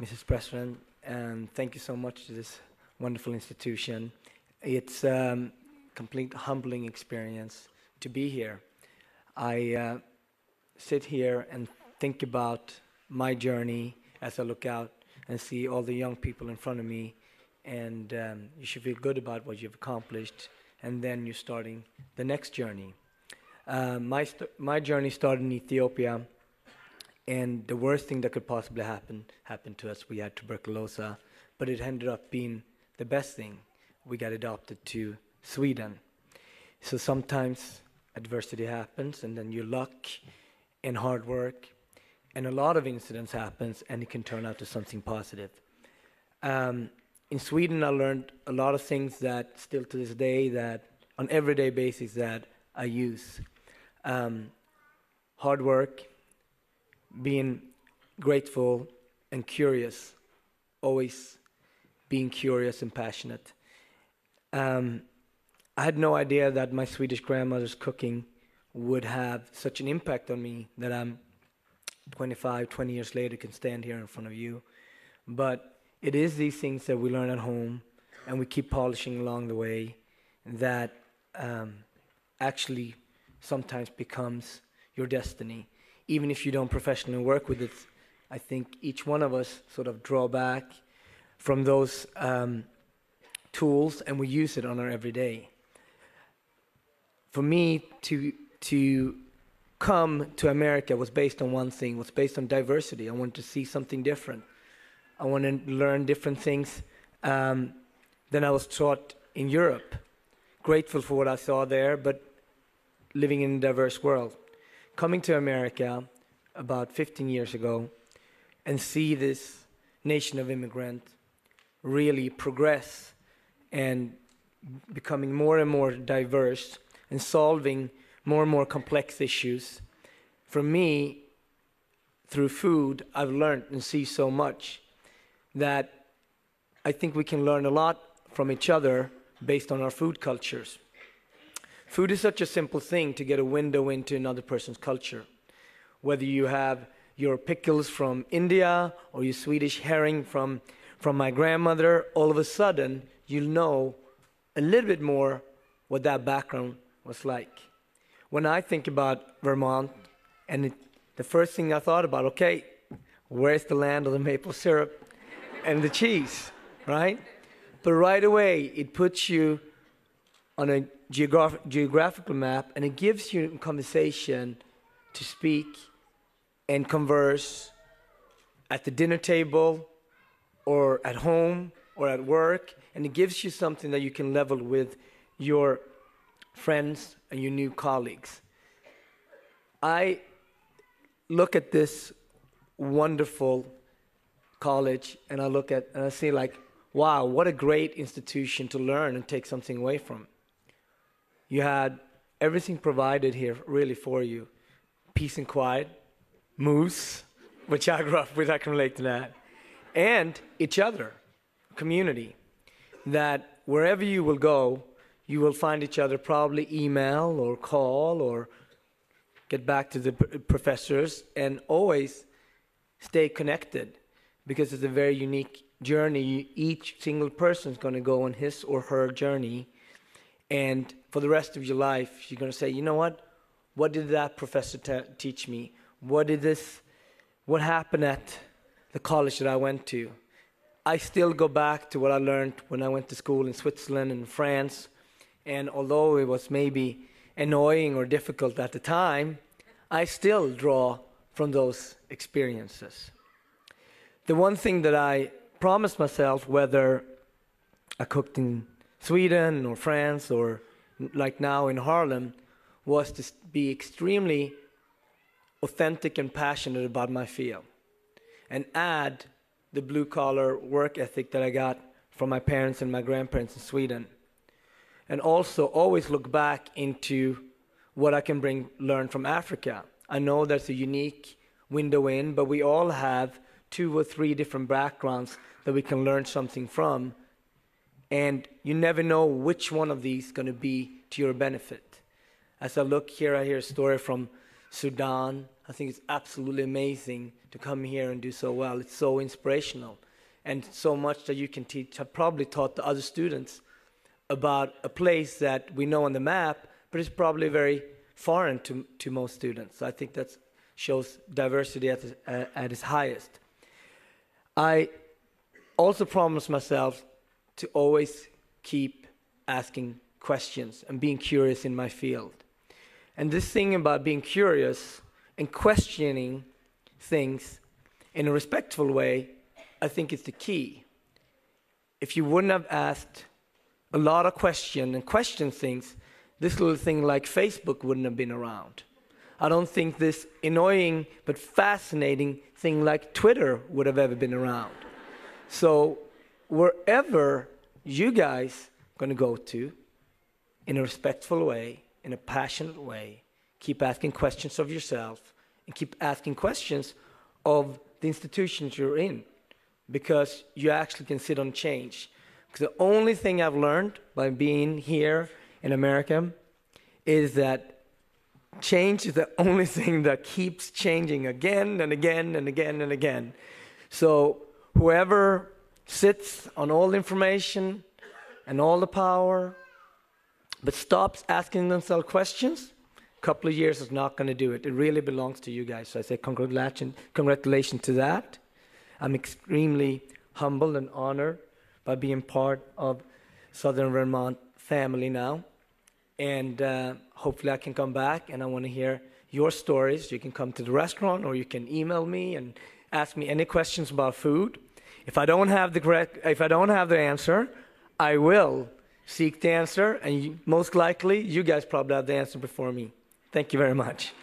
Mrs. President, and thank you so much to this wonderful institution. It's complete humbling experience to be here. I sit here and think about my journey as I look out and see all the young people in front of me, and you should feel good about what you've accomplished, and then you're starting the next journey. My journey started in Ethiopia, and the worst thing that could possibly happen happened to us. We had tuberculosis, but it ended up being the best thing. We got adopted to Sweden. So sometimes adversity happens, and then your luck and hard work, and a lot of incidents happens, and it can turn out to something positive. In Sweden, I learned a lot of things that still to this day, that on everyday basis, that I use. Hard work, being grateful and curious, always being curious and passionate. I had no idea that my Swedish grandmother's cooking would have such an impact on me, that I'm 25, 20 years later can stand here in front of you. But it is these things that we learn at home and we keep polishing along the way that actually sometimes becomes your destiny. Even if you don't professionally work with it, I think each one of us sort of draw back from those tools and we use it on our everyday. For me to come to America was based on one thing, was based on diversity. I wanted to see something different. I wanted to learn different things than I was taught in Europe. Grateful for what I saw there, but living in a diverse world. Coming to America about 15 years ago and see this nation of immigrants really progress and becoming more and more diverse and solving more and more complex issues. For me, through food, I've learned and see so much that I think we can learn a lot from each other based on our food cultures. Food is such a simple thing to get a window into another person's culture. Whether you have your pickles from India or your Swedish herring from my grandmother, all of a sudden you'll know a little bit more what that background was like. When I think about Vermont, and the first thing I thought about, okay, where's the land of the maple syrup and the cheese, right? But right away, it puts you on a geographical map, and it gives you a conversation to speak and converse at the dinner table or at home or at work, and it gives you something that you can level with your friends and your new colleagues. I look at this wonderful college and I see like, wow, what a great institution to learn and take something away from. You had everything provided here really for you. Peace and quiet, moose, which I grew up with, I can relate to that, and each other, community, that wherever you will go, you will find each other, probably email or call or get back to the professors, and always stay connected, because it's a very unique journey. Each single person is going to go on his or her journey, and for the rest of your life, you're going to say, you know what did that professor teach me? What happened at the college that I went to? I still go back to what I learned when I went to school in Switzerland and France. And although it was maybe annoying or difficult at the time, I still draw from those experiences. The one thing that I promised myself, whether I cooked in Sweden or France or like now in Harlem, was to be extremely authentic and passionate about my field and add the blue-collar work ethic that I got from my parents and my grandparents in Sweden. And also always look back into what I can learn from Africa. I know there's a unique window in, but we all have 2 or 3 different backgrounds that we can learn something from. And you never know which one of these is going to be to your benefit. As I look here, I hear a story from Sudan. I think it's absolutely amazing to come here and do so well. It's so inspirational, and so much that you can teach. I've probably taught the other students about a place that we know on the map, but it's probably very foreign to most students. So I think that shows diversity at its highest. I also promised myself to always keep asking questions and being curious in my field. And this thing about being curious and questioning things in a respectful way, I think is the key. If you wouldn't have asked a lot of questions and questioned things, this little thing like Facebook wouldn't have been around. I don't think this annoying but fascinating thing like Twitter would have ever been around. So wherever you guys are going to go to, in a respectful way, in a passionate way, keep asking questions of yourself and keep asking questions of the institutions you're in, because you actually can sit on change. Because the only thing I've learned by being here in America is that change is the only thing that keeps changing again and again and again and again. So whoever sits on all the information and all the power, but stops asking themselves questions, a couple of years is not going to do it. It really belongs to you guys. So I say congratulations to that. I'm extremely humbled and honored by being part of Southern Vermont family now. And hopefully I can come back, and I want to hear your stories. You can come to the restaurant, or you can email me and ask me any questions about food. If I don't have the answer, I will seek the answer, and most likely you guys probably have the answer before me. Thank you very much.